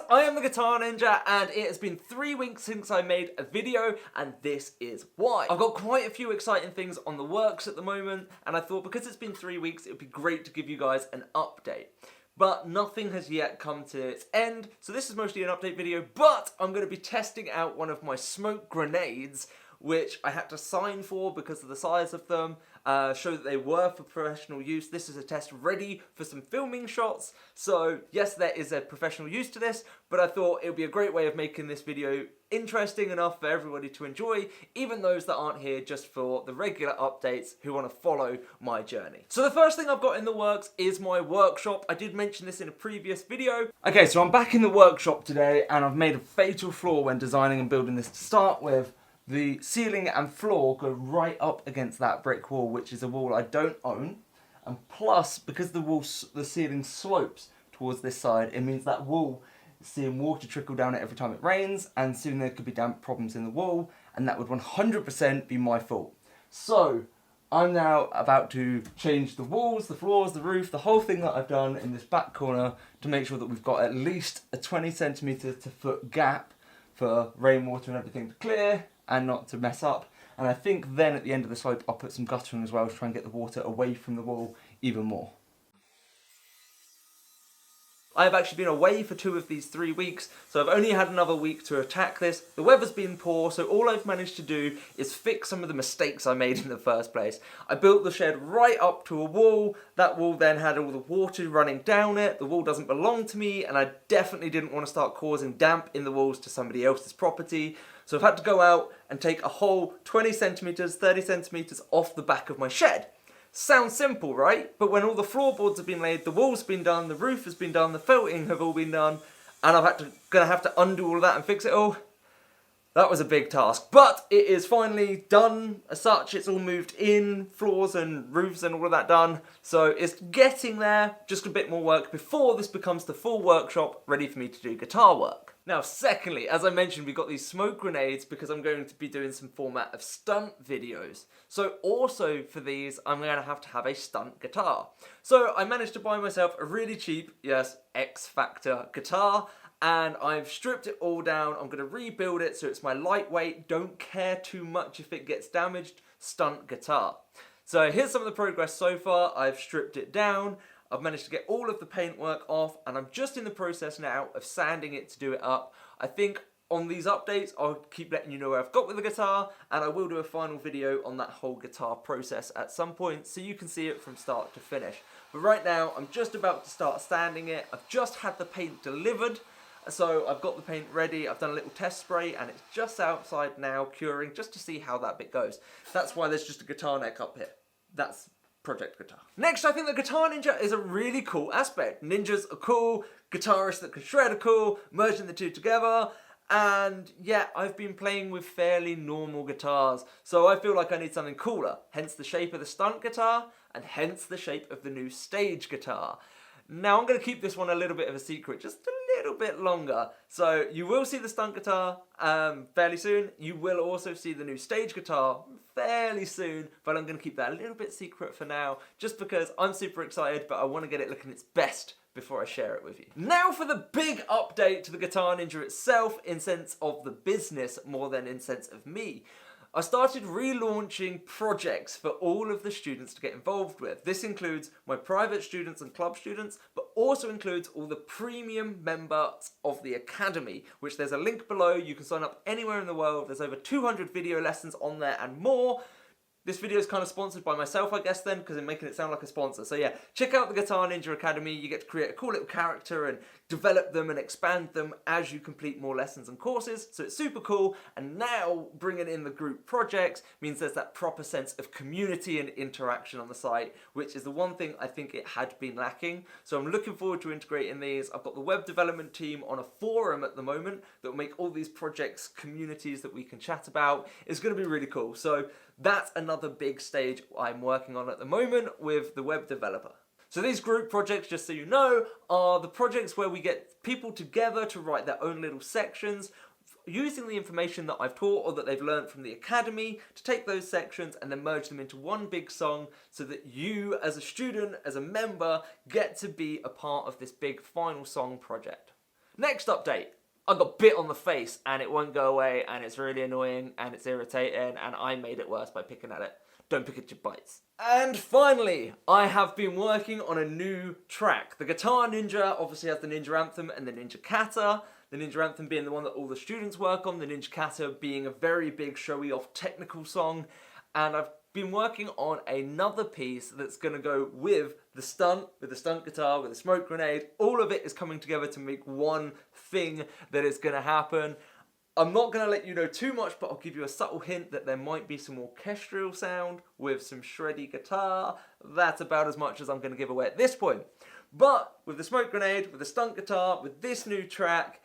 I am the Guitar Ninja, and it has been 3 weeks since I made a video, and this is why. I've got quite a few exciting things on the works at the moment, and I thought because it's been 3 weeks, it would be great to give you guys an update. But nothing has yet come to its end, so this is mostly an update video, but I'm going to be testing out one of my smoke grenades, which I had to sign for because of the size of them, show that they were for professional use. This is a test ready for some filming shots, so yes, there is a professional use to this, but I thought it would be a great way of making this video interesting enough for everybody to enjoy, even those that aren't here just for the regular updates who want to follow my journey. So the first thing I've got in the works is my workshop. I did mention this in a previous video. Okay, so I'm back in the workshop today, and I've made a fatal flaw when designing and building this to start with. The ceiling and floor go right up against that brick wall, which is a wall I don't own. And plus, because the ceiling slopes towards this side, it means that wall is seeing water trickle down it every time it rains, and soon there could be damp problems in the wall, and that would 100% be my fault. So, I'm now about to change the walls, the floors, the roof, the whole thing that I've done in this back corner to make sure that we've got at least a 20 centimetre to foot gap for rainwater and everything to clear and not to mess up. And I think then at the end of the slope I'll put some guttering as well to try and get the water away from the wall even more. I've actually been away for 2 of these 3 weeks, so I've only had another week to attack this. The weather's been poor, so all I've managed to do is fix some of the mistakes I made in the first place. I built the shed right up to a wall. That wall then had all the water running down it. The wall doesn't belong to me, and I definitely didn't want to start causing damp in the walls to somebody else's property. So I've had to go out and take a whole 20 centimetres, 30 centimetres off the back of my shed. Sounds simple, right? But when all the floorboards have been laid, the wall's been done, the roof has been done, the felting have all been done, and gonna have to undo all of that and fix it all. That was a big task, but it is finally done as such. It's all moved in, floors and roofs and all of that done. So it's getting there, just a bit more work before this becomes the full workshop ready for me to do guitar work. Now, secondly, as I mentioned, we've got these smoke grenades because I'm going to be doing some format of stunt videos. So also for these, I'm going to have a stunt guitar. So I managed to buy myself a really cheap, yes, X Factor guitar, and I've stripped it all down. I'm going to rebuild it so it's my lightweight, don't care too much if it gets damaged, stunt guitar. So here's some of the progress so far. I've stripped it down. I've managed to get all of the paintwork off, and I'm just in the process now of sanding it to do it up. I think on these updates, I'll keep letting you know where I've got with the guitar, and I will do a final video on that whole guitar process at some point, so you can see it from start to finish. But right now, I'm just about to start sanding it. I've just had the paint delivered, so I've got the paint ready. I've done a little test spray, and it's just outside now curing, just to see how that bit goes. That's why there's just a guitar neck up here. That's project guitar. Next, I think the Guitar Ninja is a really cool aspect. Ninjas are cool, guitarists that can shred are cool, merging the two together, and yeah, I've been playing with fairly normal guitars, so I feel like I need something cooler, hence the shape of the stunt guitar, and hence the shape of the new stage guitar. Now, I'm going to keep this one a little bit of a secret, just a little bit longer. So you will see the stunt guitar fairly soon. You will also see the new stage guitar fairly soon, but I'm going to keep that a little bit secret for now, just because I'm super excited, but I want to get it looking its best before I share it with you. Now for the big update to the Guitar Ninja itself, in sense of the business more than in sense of me. I started relaunching projects for all of the students to get involved with. This includes my private students and club students, but also includes all the premium members of the Academy, which there's a link below. You can sign up anywhere in the world. There's over 200 video lessons on there and more. This video is kind of sponsored by myself, I guess, then, because I'm making it sound like a sponsor. So yeah, check out the Guitar Ninja Academy. You get to create a cool little character and develop them and expand them as you complete more lessons and courses. So it's super cool. And now bringing in the group projects means there's that proper sense of community and interaction on the site, which is the one thing I think it had been lacking. So I'm looking forward to integrating these. I've got the web development team on a forum at the moment that will make all these projects communities that we can chat about. It's going to be really cool. So that's another big stage I'm working on at the moment with the web developer. So these group projects, just so you know, are the projects where we get people together to write their own little sections using the information that I've taught or that they've learned from the Academy to take those sections and then merge them into one big song so that you as a student, as a member, get to be a part of this big final song project. Next update. I got bit on the face and it won't go away and it's really annoying and it's irritating and I made it worse by picking at it. Don't pick at your bites. And finally, I have been working on a new track. The Guitar Ninja obviously has the Ninja Anthem and the Ninja Kata. The Ninja Anthem being the one that all the students work on, the Ninja Kata being a very big showy off technical song. And I've been working on another piece that's going to go with the stunt guitar, with the smoke grenade. All of it is coming together to make one thing that is going to happen. I'm not going to let you know too much, but I'll give you a subtle hint that there might be some orchestral sound with some shreddy guitar. That's about as much as I'm going to give away at this point. But with the smoke grenade, with the stunt guitar, with this new track,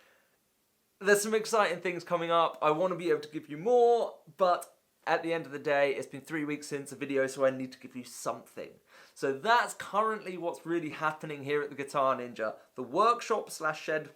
there's some exciting things coming up. I want to be able to give you more, but at the end of the day, it's been 3 weeks since a video, so I need to give you something. So that's currently what's really happening here at the Guitar Ninja. The workshop slash shed,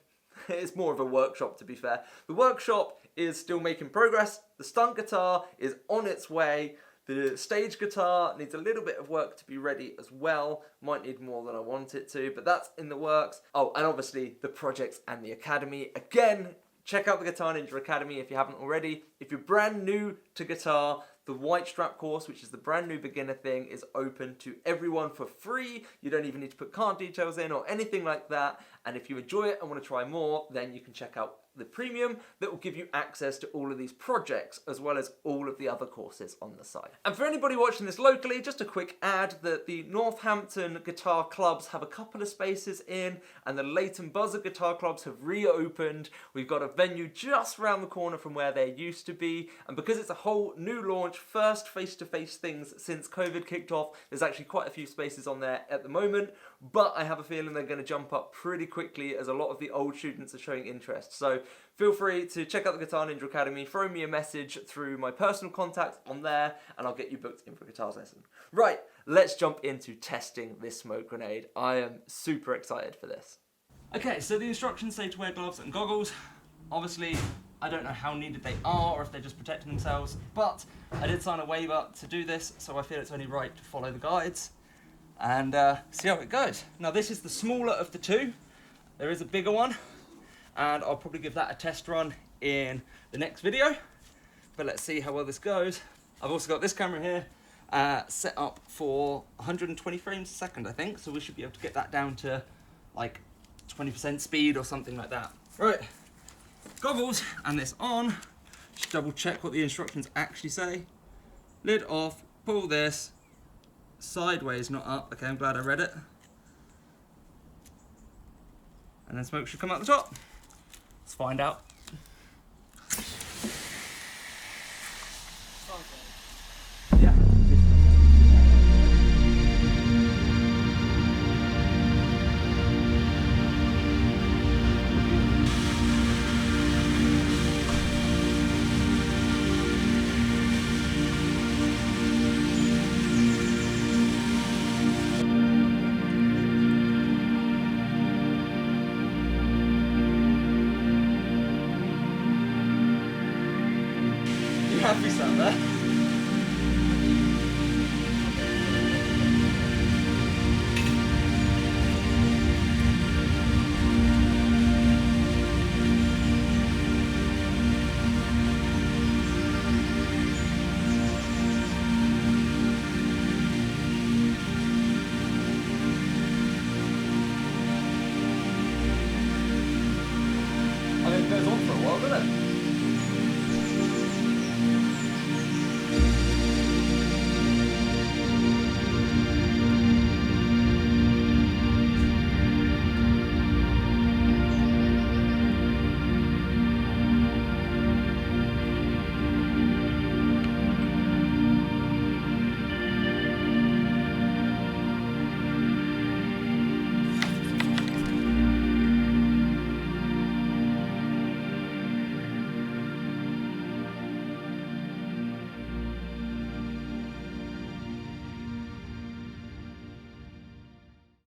it's more of a workshop to be fair. The workshop is still making progress. The stunt guitar is on its way. The stage guitar needs a little bit of work to be ready as well. Might need more than I want it to, but that's in the works. Oh, and obviously the projects and the academy. Again, check out the Guitar Ninja Academy if you haven't already. If you're brand new to guitar, the White Strap course, which is the brand new beginner thing, is open to everyone for free. You don't even need to put card details in or anything like that. And if you enjoy it and want to try more, then you can check out the premium that will give you access to all of these projects as well as all of the other courses on the site. And for anybody watching this locally, just a quick ad that the Northampton guitar clubs have a couple of spaces in and the Leighton Buzzard guitar clubs have reopened. We've got a venue just around the corner from where they used to be, and because it's a whole new launch, first face-to-face things since COVID kicked off, there's actually quite a few spaces on there at the moment, but I have a feeling they're going to jump up pretty quickly as a lot of the old students are showing interest. So feel free to check out the Guitar Ninja Academy, throw me a message through my personal contact on there, and I'll get you booked in for a guitars lesson. Right, let's jump into testing this smoke grenade. I am super excited for this. Okay, so the instructions say to wear gloves and goggles. Obviously, I don't know how needed they are or if they're just protecting themselves, but I did sign a waiver to do this, so I feel it's only right to follow the guides and see how it goes. Now this is the smaller of the two. There is a bigger one, and I'll probably give that a test run in the next video, but let's see how well this goes. I've also got this camera here set up for 120 frames a second, I think, so we should be able to get that down to like 20% speed or something like that. Right, goggles and this on. Just double check what the instructions actually say. Lid off, pull this sideways, not up. Okay, I'm glad I read it. And then smoke should come out the top. Let's find out. Yeah. Happy sound there. I mean, it goes on for a while, doesn't it?